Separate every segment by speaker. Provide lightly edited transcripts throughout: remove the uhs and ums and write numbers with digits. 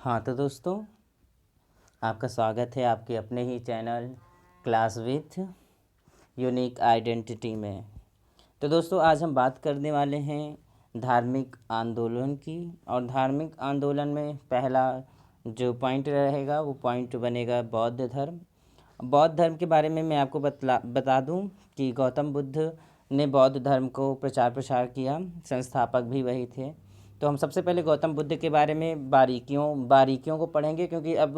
Speaker 1: हाँ तो दोस्तों, आपका स्वागत है आपके अपने ही channel class with unique identity में। तो दोस्तों, आज हम बात करने वाले हैं धार्मिक आंदोलन की। और धार्मिक आंदोलन में पहला जो पॉइंट रहेगा वो पॉइंट बनेगा बौद्ध धर्म। बौद्ध धर्म के बारे में मैं आपको बता दूं कि गौतम बुद्ध ने बौद्ध धर्म को प्रचार किया, संस्थापक भी वही थे। तो हम सबसे पहले गौतम बुद्ध के बारे में बारीकियों को पढ़ेंगे, क्योंकि अब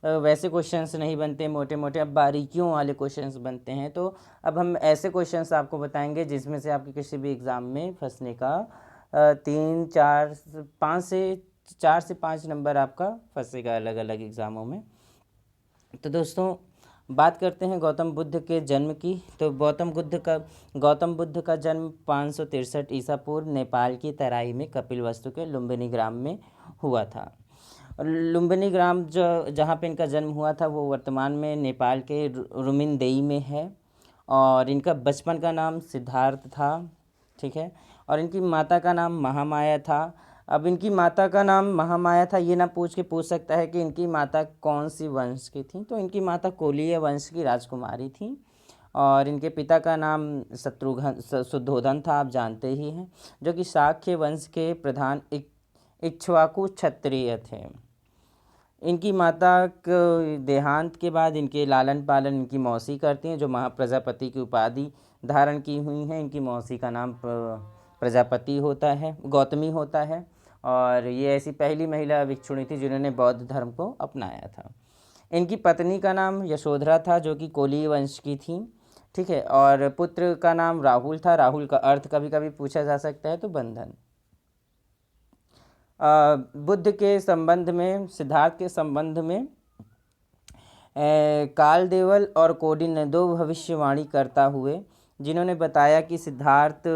Speaker 1: वैसे क्वेश्चंस नहीं बनते मोटे मोटे, अब बारीकियों वाले क्वेश्चंस बनते हैं। तो अब हम ऐसे क्वेश्चंस आपको बताएंगे जिसमें से आपके किसी भी एग्ज़ाम में फंसने का 4 से 5 नंबर आपका फंसेगा अलग अलग एग्ज़ामों में। तो दोस्तों, बात करते हैं गौतम बुद्ध के जन्म की। तो गौतम बुद्ध का जन्म 563 ईसा पूर्व नेपाल की तराई में कपिलवस्तु के लुम्बिनी ग्राम में हुआ था। और लुम्बिनी ग्राम जो जहाँ पे इनका जन्म हुआ था वो वर्तमान में नेपाल के रुमिनदेई में है। और इनका बचपन का नाम सिद्धार्थ था, ठीक है। और इनकी माता का नाम महामाया था। अब इनकी माता का नाम महामाया था, ये ना पूछ सकता है कि इनकी माता कौन सी वंश की थी। तो इनकी माता कोलीय वंश की राजकुमारी थी। और इनके पिता का नाम शुद्धोधन था, आप जानते ही हैं, जो कि शाक्य वंश के प्रधान इक्ष्वाकु क्षत्रिय थे। इनकी माता के देहांत के बाद इनके लालन पालन इनकी मौसी करती हैं, जो महाप्रजापति की उपाधि धारण की हुई हैं। इनकी मौसी का नाम प्रजापति होता है, गौतमी होता है। और ये ऐसी पहली महिला भिक्षुणी थी जिन्होंने बौद्ध धर्म को अपनाया था। इनकी पत्नी का नाम यशोधरा था, जो कि कोली वंश की थी, ठीक है। और पुत्र का नाम राहुल था। राहुल का अर्थ कभी कभी पूछा जा सकता है, तो बंधन। बुद्ध के संबंध में, सिद्धार्थ के संबंध में काल देवल और कोडिन ने 2 भविष्यवाणी करता हुए, जिन्होंने बताया कि सिद्धार्थ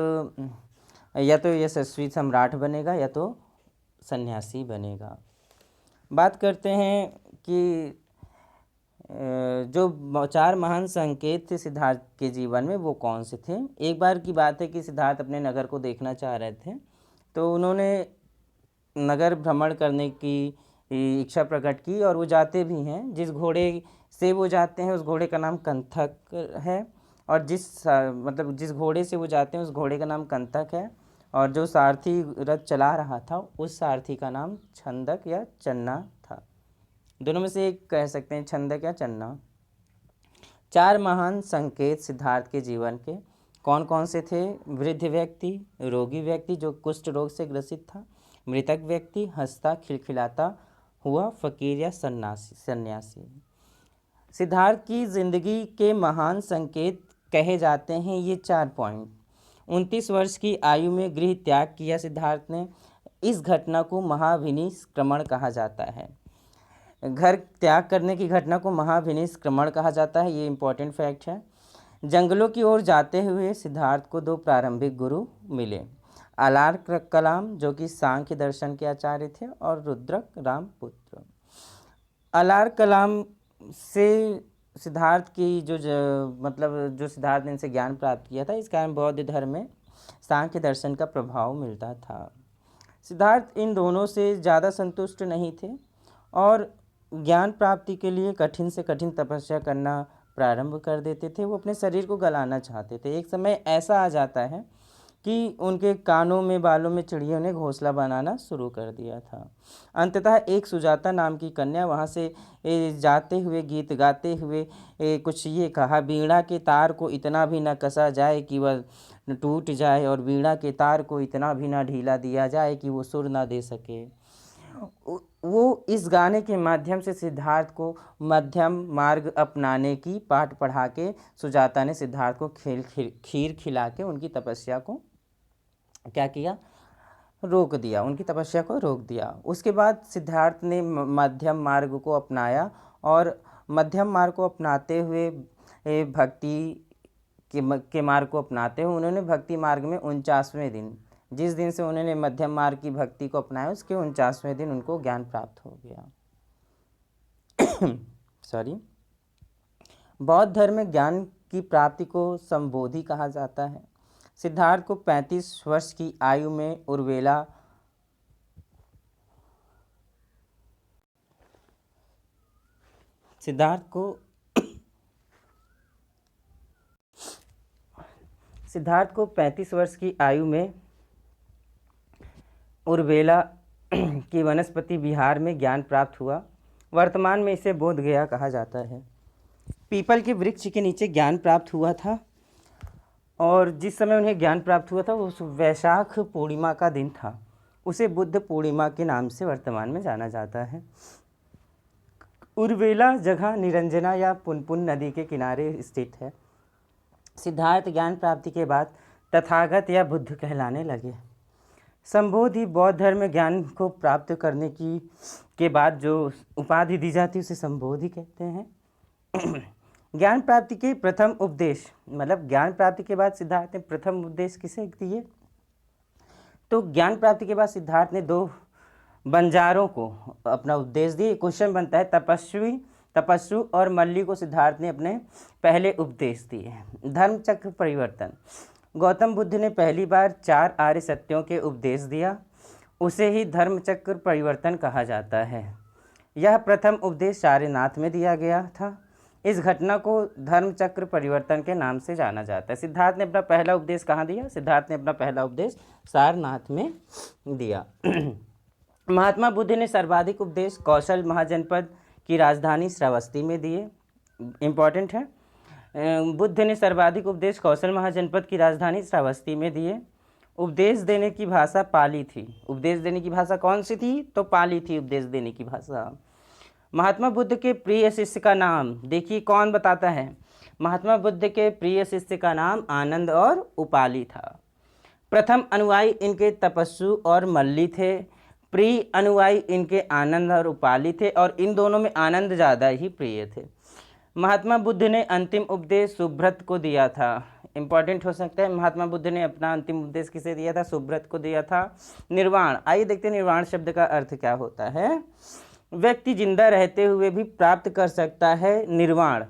Speaker 1: या तो यशस्वी सम्राट बनेगा या तो सन्यासी बनेगा। बात करते हैं कि जो 4 महान संकेत थे सिद्धार्थ के जीवन में, वो कौन से थे। एक बार की बात है कि सिद्धार्थ अपने नगर को देखना चाह रहे थे, तो उन्होंने नगर भ्रमण करने की इच्छा प्रकट की, और वो जाते भी हैं। जिस घोड़े से वो जाते हैं उस घोड़े का नाम कंथक है। और जिस घोड़े से वो जाते हैं उस घोड़े का नाम कंथक है। और जो सारथी रथ चला रहा था उस सारथी का नाम छंदक या चन्ना था। दोनों में से एक कह सकते हैं, छंदक या चन्ना। 4 महान संकेत सिद्धार्थ के जीवन के कौन कौन से थे। वृद्ध व्यक्ति, रोगी व्यक्ति जो कुष्ठ रोग से ग्रसित था, मृतक व्यक्ति, हंसता खिलखिलाता हुआ फकीर या सन्यासी। सिद्धार्थ की जिंदगी के महान संकेत कहे जाते हैं ये 4 पॉइंट। 29 वर्ष की आयु में गृह त्याग किया सिद्धार्थ ने। इस घटना को महाविनिष्क्रमण कहा जाता है। घर त्याग करने की घटना को महाविनिष्क्रमण कहा जाता है, ये इंपॉर्टेंट फैक्ट है। जंगलों की ओर जाते हुए सिद्धार्थ को 2 प्रारंभिक गुरु मिले, आलार कलाम जो कि सांख्य दर्शन के आचार्य थे, और रुद्रक रामपुत्र। आलार कलाम से सिद्धार्थ की जो सिद्धार्थ ने इनसे ज्ञान प्राप्त किया था, इस कारण बौद्ध धर्म में सांख्य दर्शन का प्रभाव मिलता था। सिद्धार्थ इन दोनों से ज़्यादा संतुष्ट नहीं थे और ज्ञान प्राप्ति के लिए कठिन से कठिन तपस्या करना प्रारंभ कर देते थे। वो अपने शरीर को गलाना चाहते थे। एक समय ऐसा आ जाता है कि उनके कानों में, बालों में चिड़ियों ने घोंसला बनाना शुरू कर दिया था। अंततः एक सुजाता नाम की कन्या वहाँ से जाते हुए, गीत गाते हुए कुछ ये कहा, वीणा के तार को इतना भी न कसा जाए कि वह टूट जाए, और वीणा के तार को इतना भी ना ढीला दिया जाए कि वो सुर ना दे सके। वो इस गाने के माध्यम से सिद्धार्थ को मध्यम मार्ग अपनाने की पाठ पढ़ा के सुजाता ने सिद्धार्थ को खीर खिला के उनकी तपस्या को क्या किया, रोक दिया, उनकी तपस्या को रोक दिया। उसके बाद सिद्धार्थ ने मध्यम मार्ग को अपनाया, और मध्यम मार्ग को अपनाते हुए भक्ति के मार्ग को अपनाते हुए उन्होंने भक्ति मार्ग में 49वें दिन, जिस दिन से उन्होंने मध्यम मार्ग की भक्ति को अपनाया, उसके 49वें दिन उनको ज्ञान प्राप्त हो गया। सॉरी। बौद्ध धर्म में ज्ञान की प्राप्ति को संबोधि कहा जाता है। सिद्धार्थ को 35 वर्ष की आयु में उर्वेला सिद्धार्थ को 35 वर्ष की आयु में उर्वेला की वनस्पति विहार में ज्ञान प्राप्त हुआ। वर्तमान में इसे बोध गया कहा जाता है। पीपल के वृक्ष के नीचे ज्ञान प्राप्त हुआ था और जिस समय उन्हें ज्ञान प्राप्त हुआ था वो वैशाख पूर्णिमा का दिन था। उसे बुद्ध पूर्णिमा के नाम से वर्तमान में जाना जाता है। उर्वेला जगह निरंजना या पुनपुन नदी के किनारे स्थित है। सिद्धार्थ ज्ञान प्राप्ति के बाद तथागत या बुद्ध कहलाने लगे। संबोधि बौद्ध धर्म में ज्ञान को प्राप्त करने के बाद जो उपाधि दी जाती है उसे संबोधि कहते हैं। ज्ञान प्राप्ति के प्रथम उपदेश, मतलब ज्ञान प्राप्ति के बाद सिद्धार्थ ने प्रथम उपदेश किसे दिए? तो ज्ञान प्राप्ति के बाद सिद्धार्थ ने 2 बंजारों को अपना उपदेश दिए। क्वेश्चन बनता है, तपस्वी और मल्ली को सिद्धार्थ ने अपने पहले उपदेश दिए। धर्मचक्र परिवर्तन, गौतम बुद्ध ने पहली बार 4 आर्य सत्यों के उपदेश दिया, उसे ही धर्मचक्र परिवर्तन कहा जाता है। यह प्रथम उपदेश सारनाथ में दिया गया था। इस घटना को धर्मचक्र परिवर्तन के नाम से जाना जाता है। सिद्धार्थ ने अपना पहला उपदेश कहाँ दिया? सिद्धार्थ ने अपना पहला उपदेश सारनाथ में दिया। महात्मा बुद्ध ने सर्वाधिक उपदेश कौशल महाजनपद की राजधानी श्रावस्ती में दिए। इम्पॉर्टेंट है, बुद्ध ने सर्वाधिक उपदेश कौशल महाजनपद की राजधानी श्रावस्ती में दिए। उपदेश देने की भाषा पाली थी। उपदेश देने की भाषा कौन सी थी? तो पाली थी उपदेश देने की भाषा। महात्मा बुद्ध के प्रिय शिष्य का नाम देखिए, कौन बताता है? महात्मा बुद्ध के प्रिय शिष्य का नाम आनंद और उपाली था। प्रथम अनुयायी इनके तपस्वी और मल्ली थे। प्रिय अनुयायी इनके आनंद और उपाली थे और इन दोनों में आनंद ज़्यादा ही प्रिय थे। महात्मा बुद्ध ने अंतिम उपदेश सुब्रत को दिया था। इम्पॉर्टेंट हो सकता है, महात्मा बुद्ध ने अपना अंतिम उपदेश किसे दिया था? सुब्रत को दिया था। निर्वाण, आइए देखते हैं निर्वाण शब्द का अर्थ क्या होता है। व्यक्ति जिंदा रहते हुए भी प्राप्त कर सकता है निर्वाण,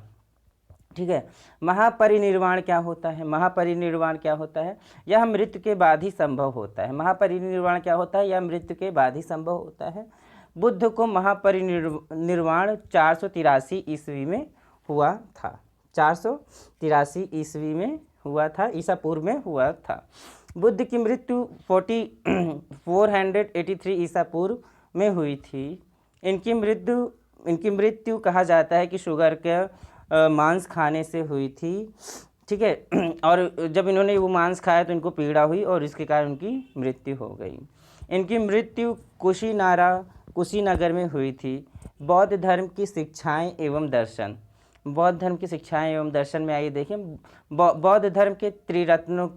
Speaker 1: ठीक है। महापरिनिर्वाण क्या होता है? महापरिनिर्वाण क्या होता है? यह मृत्यु के बाद ही संभव होता है। महापरिनिर्वाण क्या होता है? यह मृत्यु के बाद ही संभव होता है। बुद्ध को महापरिनिर्वाण 483 ईस्वी में हुआ था। 483 ईस्वी में हुआ था, ईसा पूर्व में हुआ था। बुद्ध की मृत्यु 483 ईसा पूर्व में हुई थी। इनकी मृत्यु कहा जाता है कि शुगर के मांस खाने से हुई थी, ठीक है। और जब इन्होंने वो मांस खाया तो इनको पीड़ा हुई और इसके कारण उनकी मृत्यु हो गई। इनकी मृत्यु कुशीनगर में हुई थी। बौद्ध धर्म की शिक्षाएं एवं दर्शन, बौद्ध धर्म की शिक्षाएं एवं दर्शन में आइए देखें। बौद्ध धर्म के त्रिरत्नों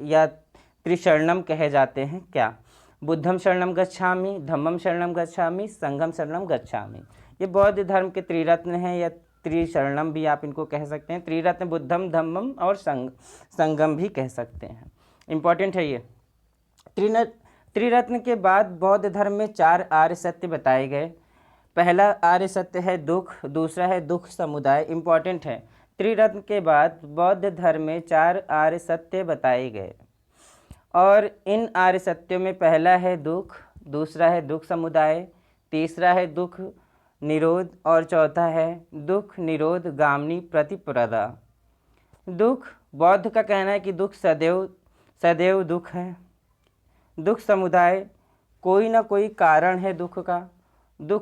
Speaker 1: या त्रिशरणम कहे जाते हैं क्या? बुद्धम शरणम गच्छामि, धम्मम शरणम गच्छामि, संघम शरणम गच्छामि। ये बौद्ध धर्म के त्रिरत्न हैं या त्रिशरणम भी आप इनको कह सकते हैं। त्रिरत्न बुद्धम, धम्मम और संगम भी कह सकते हैं। इम्पॉर्टेंट है ये। त्रिरत्न के बाद बौद्ध धर्म में 4 आर्य सत्य बताए गए। पहला आर्य सत्य है दुख, दूसरा है दुख समुदाय। इम्पॉर्टेंट है, त्रिरत्न के बाद बौद्ध धर्म में 4 आर्य सत्य बताए गए और इन आर्य सत्यों में पहला है दुख, दूसरा है दुख समुदाय, तीसरा है दुख निरोध और चौथा है दुख निरोध गामिनी प्रतिपदा। दुख, बौद्ध का कहना है कि दुख सदैव दुख है। दुख समुदाय, कोई ना कोई कारण है दुख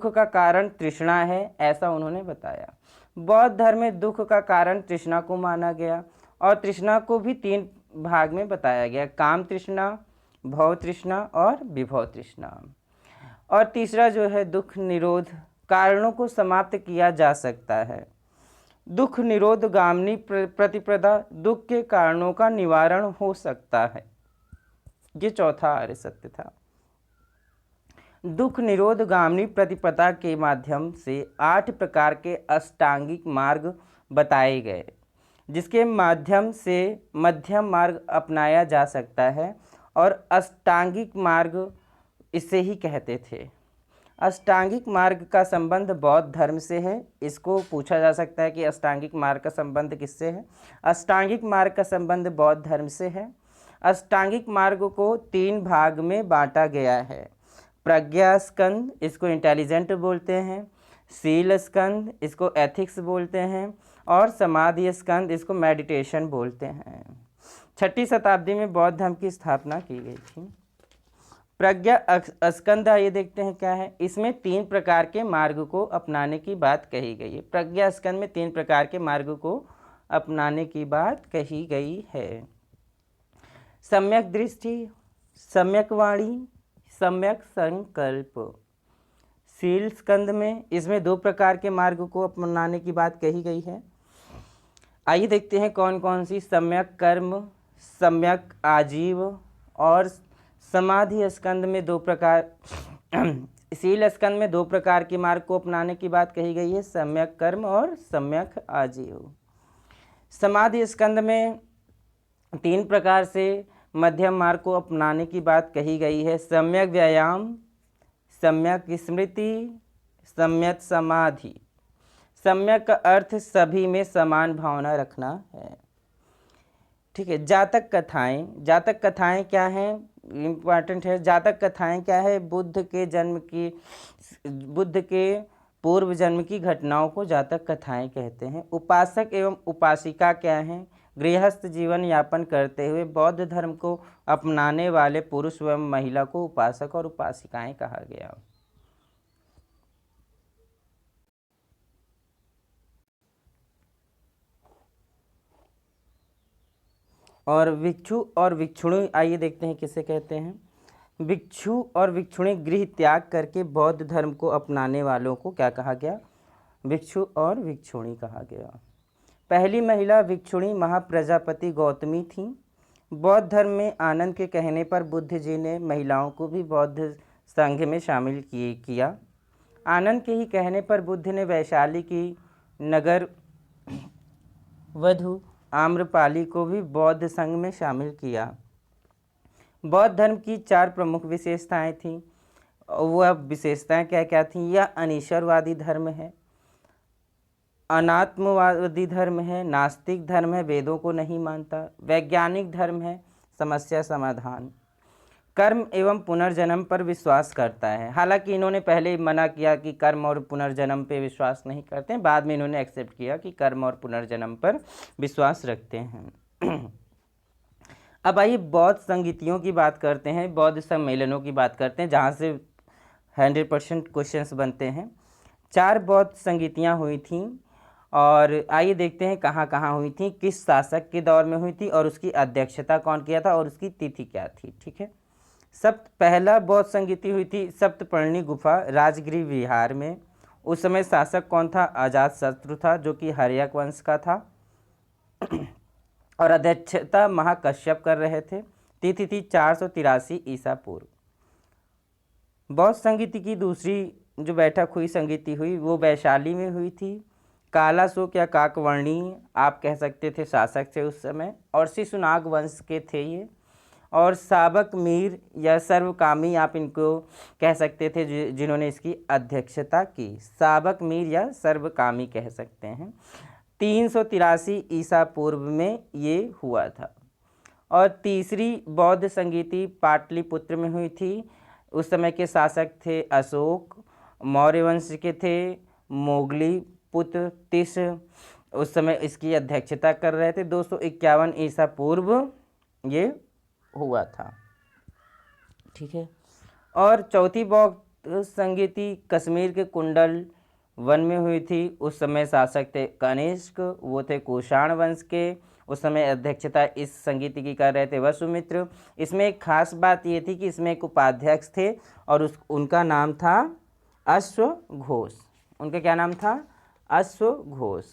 Speaker 1: का कारण तृष्णा है, ऐसा उन्होंने बताया। बौद्ध धर्म में दुख का कारण तृष्णा को माना गया और तृष्णा को भी 3 भाग में बताया गया, काम तृष्णा, भव तृष्णा और विभव तृष्णा। और तीसरा जो है दुख निरोध, कारणों को समाप्त किया जा सकता है। दुख निरोध गामिनी प्रतिपदा, दुख के कारणों का निवारण हो सकता है। ये चौथा आर्य सत्य था। दुख निरोध गामिनी प्रतिपदा के माध्यम से 8 प्रकार के अष्टांगिक मार्ग बताए गए, जिसके माध्यम से मध्यम मार्ग अपनाया जा सकता है और अष्टांगिक मार्ग इसे ही कहते थे। अष्टांगिक मार्ग का संबंध बौद्ध धर्म से है। इसको पूछा जा सकता है कि अष्टांगिक मार्ग का संबंध किससे है? अष्टांगिक मार्ग का संबंध बौद्ध धर्म से है। अष्टांगिक मार्ग को 3 भाग में बांटा गया है। प्रज्ञा स्कंद, इसको इंटेलिजेंट बोलते हैं। शील स्कंद इसको एथिक्स बोलते हैं, और समाधि स्कंद इसको मेडिटेशन बोलते हैं। 6ठी शताब्दी में बौद्ध धर्म की स्थापना की गई थी। प्रज्ञा स्कंद ये देखते हैं क्या है। इसमें 3 प्रकार के मार्ग को अपनाने की बात कही गई है। प्रज्ञा स्कंद में 3 प्रकार के मार्ग को अपनाने की बात कही गई है। सम्यक दृष्टि, सम्यक वाणी, सम्यक संकल्प। शील स्कंद में इसमें 2 प्रकार के मार्ग को अपनाने की बात कही गई है। आइए देखते हैं कौन कौन सी। सम्यक कर्म, सम्यक आजीव, और समाधि स्कंद में 2 प्रकार शील स्कंद में 2 प्रकार के मार्ग को अपनाने की बात कही गई है, सम्यक कर्म और सम्यक आजीव। समाधि स्कंद में 3 प्रकार से मध्यम मार्ग को अपनाने की बात कही गई है, सम्यक व्यायाम, सम्यक स्मृति, सम्यक समाधि। सम्यक का अर्थ सभी में समान भावना रखना है। ठीक है। जातक कथाएं, जातक कथाएं क्या हैं, इम्पॉर्टेंट है। जातक कथाएं क्या है, बुद्ध के पूर्व जन्म की घटनाओं को जातक कथाएं कहते हैं। उपासक एवं उपासिका क्या हैं, गृहस्थ जीवन यापन करते हुए बौद्ध धर्म को अपनाने वाले पुरुष एवं महिला को उपासक और उपासिकाएं कहा गया। और भिक्षु और भिक्षुणी, आइए देखते हैं किसे कहते हैं। भिक्षु और भिक्षुणी गृह त्याग करके बौद्ध धर्म को अपनाने वालों को क्या कहा गया, भिक्षु और भिक्षुणी कहा गया। पहली महिला भिक्षुणी महाप्रजापति गौतमी थी। बौद्ध धर्म में आनंद के कहने पर बुद्ध जी ने महिलाओं को भी बौद्ध संघ में शामिल किया। आनंद के ही कहने पर बुद्ध ने वैशाली की नगर वधु आम्रपाली को भी बौद्ध संघ में शामिल किया। बौद्ध धर्म की 4 प्रमुख विशेषताएं थीं। वह विशेषताएं क्या क्या थीं? यह अनीश्वरवादी धर्म है, अनात्मवादी धर्म है, नास्तिक धर्म है, वेदों को नहीं मानता, वैज्ञानिक धर्म है, समस्या समाधान, कर्म एवं पुनर्जन्म पर विश्वास करता है। हालांकि इन्होंने पहले मना किया कि कर्म और पुनर्जन्म पे विश्वास नहीं करते हैं, बाद में इन्होंने एक्सेप्ट किया कि कर्म और पुनर्जन्म पर विश्वास रखते हैं। अब आइए बौद्ध संगीतियों की बात करते हैं, बौद्ध सम्मेलनों की बात करते हैं, जहाँ से 100% क्वेश्चंस बनते हैं। 4 बौद्ध संगीतियाँ हुई थीं, और आइए देखते हैं कहाँ कहाँ हुई थी, किस शासक के दौर में हुई थी, और उसकी अध्यक्षता कौन किया था, और उसकी तिथि क्या थी। ठीक है। पहला बौद्ध संगीति हुई थी सप्तपर्णी गुफा, राजगिरी विहार में। उस समय शासक कौन था? अजातशत्रु था, जो कि हर्यक वंश का था, और अध्यक्षता महाकश्यप कर रहे थे। तिथि थी 483 ईसा पूर्व। बौद्ध संगीति की दूसरी जो बैठक हुई, संगीति हुई, वो वैशाली में हुई थी। कालाशोक या काकवर्णी आप कह सकते थे शासक थे उस समय, और शिशुनाग वंश के थे ये। और साबक मीर या सर्वकामी आप इनको कह सकते थे, जिन्होंने इसकी अध्यक्षता की। साबक मीर या सर्वकामी कह सकते हैं। 383 ईसा पूर्व में ये हुआ था। और तीसरी बौद्ध संगीति पाटलिपुत्र में हुई थी। उस समय के शासक थे अशोक, मौर्य वंश के थे मोगली पुत्र तिस, उस समय इसकी अध्यक्षता कर रहे थे। 251 ईसा पूर्व ये हुआ था। ठीक है। और चौथी बौद्ध संगीति कश्मीर के कुंडल वन में हुई थी। उस समय शासक थे कनिष्क, वो थे कुषाण वंश के। उस समय अध्यक्षता इस संगीति की कर रहे थे वसुमित्र। इसमें एक खास बात ये थी कि इसमें एक उपाध्यक्ष थे, और उनका नाम था अश्वघोष। उनका क्या नाम था? अश्वघोष।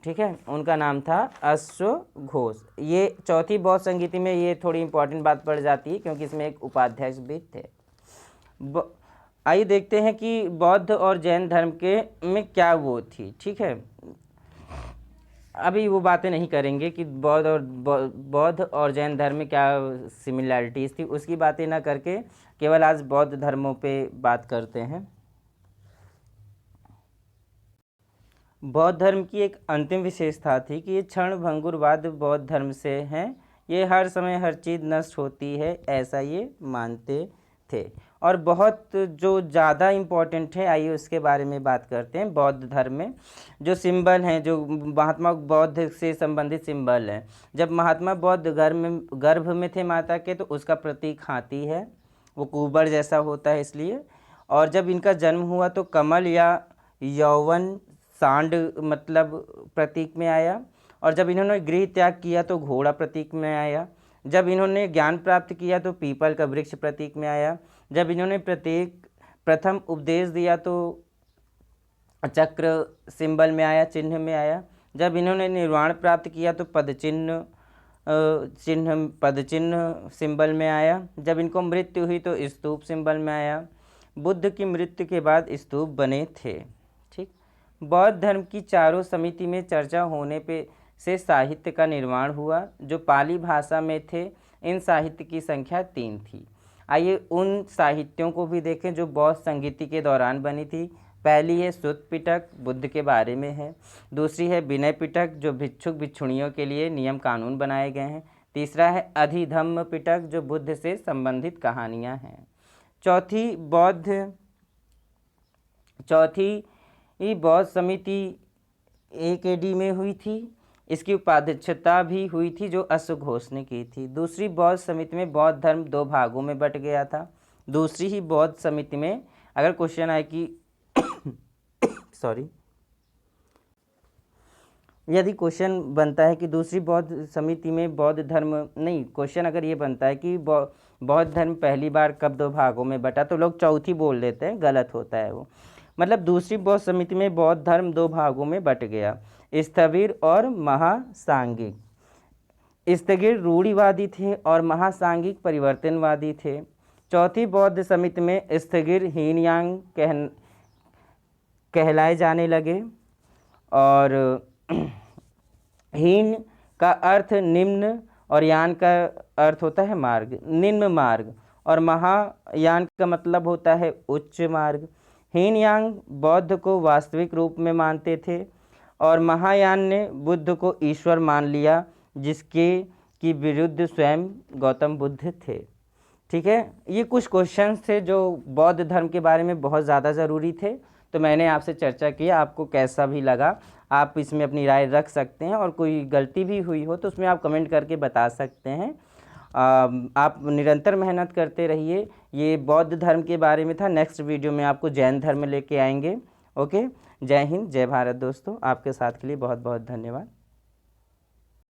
Speaker 1: ठीक है, उनका नाम था अश्वघोष। ये चौथी बौद्ध संगीति में ये थोड़ी इंपॉर्टेंट बात पड़ जाती है, क्योंकि इसमें एक उपाध्यक्ष भी थे। आइए देखते हैं कि बौद्ध और जैन धर्म के में क्या वो थी। ठीक है, अभी वो बातें नहीं करेंगे कि बौद्ध और जैन धर्म में क्या सिमिलैरिटीज़ थी, उसकी बातें ना करके केवल आज बौद्ध धर्मों पे बात करते हैं। बौद्ध धर्म की एक अंतिम विशेषता थी कि ये क्षण भंगुरवाद बौद्ध धर्म से हैं। ये हर समय हर चीज़ नष्ट होती है, ऐसा ये मानते थे। और बहुत जो ज़्यादा इम्पोर्टेंट है, आइए उसके बारे में बात करते हैं। बौद्ध धर्म में जो सिंबल हैं, जो महात्मा बौद्ध से संबंधित सिंबल हैं, जब महात्मा बौद्ध गर्भ में थे माता के, तो उसका प्रतीक हाथी है, वो कुबर जैसा होता है इसलिए। और जब इनका जन्म हुआ तो कमल या यौवन सांड मतलब प्रतीक में आया। और जब इन्होंने गृह त्याग किया तो घोड़ा प्रतीक में आया। जब इन्होंने ज्ञान प्राप्त किया तो पीपल का वृक्ष प्रतीक में आया। जब इन्होंने प्रथम उपदेश दिया तो चक्र सिंबल में आया, चिन्ह में आया। जब इन्होंने निर्वाण प्राप्त किया तो पद चिन्ह सिंबल में आया। जब इनको मृत्यु हुई तो स्तूप सिंबल में आया। बुद्ध की मृत्यु के बाद स्तूप बने थे। ठीक। बौद्ध धर्म की चारों समिति में चर्चा होने पे से साहित्य का निर्माण हुआ जो पाली भाषा में थे। इन साहित्य की संख्या 3 थी। आइए उन साहित्यों को भी देखें जो बौद्ध संगीति के दौरान बनी थी। पहली है सुत्त पिटक, बुद्ध के बारे में है। दूसरी है विनय पिटक, जो भिक्षुक भिक्षुणियों के लिए नियम कानून बनाए गए हैं। तीसरा है अधिधम्म पिटक, जो बुद्ध से संबंधित कहानियाँ हैं। चौथी बौद्ध समिति 1 AD में हुई थी। इसकी उपाध्यक्षता भी हुई थी जो अश्वघोष ने की थी। दूसरी बौद्ध समिति में बौद्ध धर्म 2 भागों में बट गया था। दूसरी ही बौद्ध समिति में अगर क्वेश्चन आए कि यदि क्वेश्चन बनता है कि दूसरी बौद्ध समिति में बौद्ध धर्म नहीं, क्वेश्चन अगर ये बनता है कि बौद्ध धर्म पहली बार कब 2 भागों में बटा, तो लोग चौथी बोल देते हैं, गलत होता है वो। मतलब दूसरी बौद्ध समिति में बौद्ध धर्म 2 भागों में बट गया, स्थविर और महासांगिक। स्थविर रूढ़िवादी थे और महासांगिक परिवर्तनवादी थे। चौथी बौद्ध समिति में स्थविर हीनयान कहलाए जाने लगे और हीन का अर्थ निम्न और यान का अर्थ होता है मार्ग, निम्न मार्ग, और महायान का मतलब होता है उच्च मार्ग। हीनयान बौद्ध को वास्तविक रूप में मानते थे और महायान ने बुद्ध को ईश्वर मान लिया, जिसके की विरुद्ध स्वयं गौतम बुद्ध थे। ठीक है, ये कुछ क्वेश्चंस थे जो बौद्ध धर्म के बारे में बहुत ज़्यादा ज़रूरी थे, तो मैंने आपसे चर्चा की। आपको कैसा भी लगा आप इसमें अपनी राय रख सकते हैं, और कोई गलती भी हुई हो तो उसमें आप कमेंट करके बता सकते हैं। आप निरंतर मेहनत करते रहिए। ये बौद्ध धर्म के बारे में था। नेक्स्ट वीडियो में आपको जैन धर्म लेके आएंगे। ओके, जय हिंद, जय भारत दोस्तों। आपके साथ के लिए बहुत बहुत धन्यवाद।